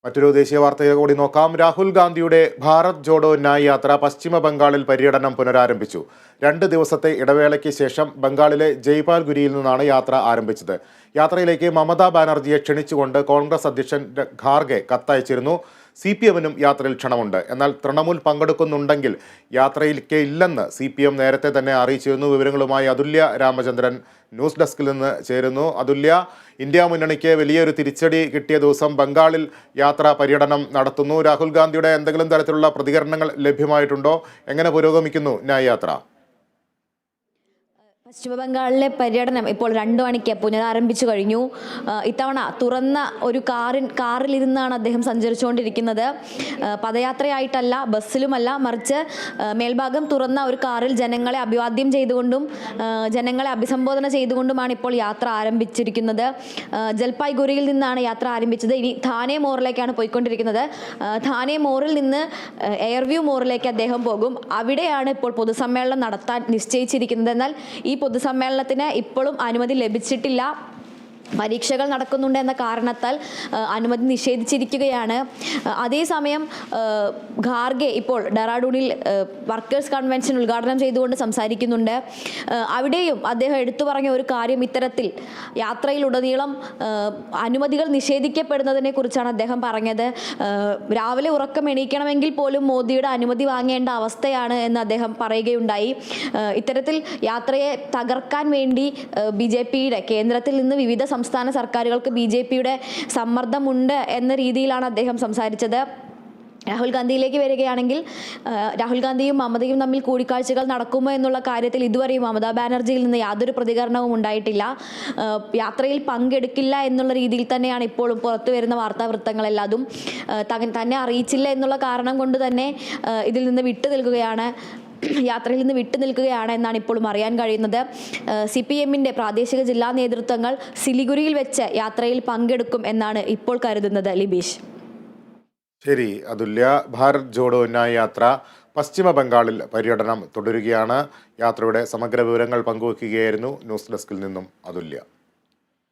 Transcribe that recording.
മറ്റൊരു ദേശീയ വാർത്തയിൽ കൂടി നോക്കാം. രാഹുൽ ഗാന്ധിയുടെ ഭാരത് ജോഡോ ന്യായ് യാത്ര പശ്ചിമ ബംഗാളിൽ പര്യടനം പുനരാരംഭിച്ചു. 2 ദിവസത്തെ ഇടവേളയ്ക്ക് ശേഷം ബംഗാളിലെ ജയ്പാൽഗുരിയിൽ നിന്നാണ് യാത്ര ആരംഭിച്ചത്. യാത്രയിലേക്ക് മമതാ ബാനർജിയെ ക്ഷണിച്ചുകൊണ്ട് കോൺഗ്രസ് അധ്യക്ഷൻ ഖാർഗെ കത്തയച്ചിരുന്നു. CPM-നും യാത്രയിൽ ക്ഷണമുണ്ട്. എന്നാൽ തൃണമൂൽ പങ്കെടുക്കുന്നുണ്ടെങ്കിൽ യാത്രയിലേക്ക് ഇല്ലെന്ന് CPM നേരത്തെ തന്നെ അറിയിച്ചിരുന്നു. വിവരങ്ങളുമായി അതുല്യ രാമചന്ദ്രൻ ന്യൂസ് ഡെസ്കിൽ നിന്ന് ചേരുന്നു. അതുല്യ, ഇന്ത്യ മുന്നണിക്ക് വലിയൊരു തിരിച്ചടി കിട്ടിയ ദിവസം ബംഗാളിൽ യാത്രാ പര്യടനം നടത്തുന്നു. രാഹുൽ ഗാന്ധിയുടെ എന്തെങ്കിലും തരത്തിലുള്ള പ്രതികരണങ്ങൾ ലഭ്യമായിട്ടുണ്ടോ? എങ്ങനെ പുരോഗമിക്കുന്നു ന്യായ് യാത്ര? പശ്ചിമ ബംഗാളിലെ പര്യടനം ഇപ്പോൾ 2 മണിക്ക് പുനരാരംഭിച്ചു കഴിഞ്ഞു. ഇത്തവണ തുറന്ന ഒരു കാറിലിരുന്നാണ് അദ്ദേഹം സഞ്ചരിച്ചുകൊണ്ടിരിക്കുന്നത്. പദയാത്രയായിട്ടല്ല, ബസ്സിലുമല്ല, മറിച്ച് മേൽഭാഗം തുറന്ന ഒരു കാറിൽ ജനങ്ങളെ അഭിവാദ്യം ചെയ്തുകൊണ്ടും ജനങ്ങളെ അഭിസംബോധന ചെയ്തുകൊണ്ടുമാണ് ഇപ്പോൾ യാത്ര ആരംഭിച്ചിരിക്കുന്നത്. ജൽപായ്ഗുരിയിൽ നിന്നാണ് യാത്ര ആരംഭിച്ചത്. ഇനി ധാനെ മോറിലേക്കാണ് പോയിക്കൊണ്ടിരിക്കുന്നത്. ധാനെ മോറിൽ നിന്ന് എയർവ്യൂ മോറിലേക്ക് അദ്ദേഹം പോകും. അവിടെയാണ് ഇപ്പോൾ പൊതുസമ്മേളനം നടത്താൻ നിശ്ചയിച്ചിരിക്കുന്നത്. എന്നാൽ ഈ പൊതുസമ്മേളനത്തിന് ഇപ്പോഴും അനുമതി ലഭിച്ചിട്ടില്ല. പരീക്ഷകൾ നടക്കുന്നുണ്ട് എന്ന കാരണത്താൽ അനുമതി നിഷേധിച്ചിരിക്കുകയാണ്. അതേസമയം ഖാർഗെ ഇപ്പോൾ ഡെറാഡൂണിൽ വർക്കേഴ്സ് കൺവെൻഷൻ ഉദ്ഘാടനം ചെയ്തുകൊണ്ട് സംസാരിക്കുന്നുണ്ട്. അവിടെയും അദ്ദേഹം എടുത്തു പറഞ്ഞ ഒരു കാര്യം ഇത്തരത്തിൽ യാത്രയിലുടനീളം അനുമതികൾ നിഷേധിക്കപ്പെടുന്നതിനെ കുറിച്ചാണ് അദ്ദേഹം പറഞ്ഞത്. രാവിലെ ഉറക്കം എണീക്കണമെങ്കിൽ പോലും മോദിയുടെ അനുമതി വാങ്ങേണ്ട അവസ്ഥയാണ് എന്ന് അദ്ദേഹം പറയുകയുണ്ടായി. ഇത്തരത്തിൽ യാത്രയെ തകർക്കാൻ വേണ്ടി BJPയുടെ കേന്ദ്രത്തിൽ നിന്ന് വിവിധ സംസ്ഥാന സർക്കാരുകൾക്ക് BJPയുടെ സമ്മർദ്ദമുണ്ട് എന്ന രീതിയിലാണ് അദ്ദേഹം സംസാരിച്ചത്. രാഹുൽ ഗാന്ധിയിലേക്ക് വരികയാണെങ്കിൽ രാഹുൽ ഗാന്ധിയും മമതയും തമ്മിൽ കൂടിക്കാഴ്ചകൾ നടക്കുമോ എന്നുള്ള കാര്യത്തിൽ ഇതുവരെയും മമതാ ബാനർജിയിൽ നിന്ന് യാതൊരു പ്രതികരണവും ഉണ്ടായിട്ടില്ല. യാത്രയിൽ പങ്കെടുക്കില്ല എന്നുള്ള രീതിയിൽ തന്നെയാണ് ഇപ്പോഴും പുറത്തു വരുന്ന വാർത്താവൃത്തങ്ങളെല്ലാതും. തന്നെ അറിയിച്ചില്ല എന്നുള്ള കാരണം കൊണ്ട് തന്നെ ഇതിൽ നിന്ന് വിട്ടു നിൽക്കുകയാണ്, യാത്രയിൽ നിന്ന് വിട്ടു നിൽക്കുകയാണ് എന്നാണ് ഇപ്പോഴും അറിയാൻ കഴിയുന്നത്. CPM-ന്റെ പ്രാദേശിക ജില്ലാ നേതൃത്വങ്ങൾ സിലിഗുരിയിൽ വെച്ച് യാത്രയിൽ പങ്കെടുക്കും എന്നാണ് ഇപ്പോൾ കരുതുന്നത്. ലിബീഷ്. ശരി അതുല്യ. ഭാരത് ജോഡോ ന്യായ് യാത്ര പശ്ചിമ ബംഗാളിൽ പര്യടനം തുടരുകയാണ്. യാത്രയുടെ സമഗ്ര വിവരങ്ങൾ പങ്കുവയ്ക്കുകയായിരുന്നു ന്യൂസ് ഡെസ്കിൽ നിന്നും അതുല്യ.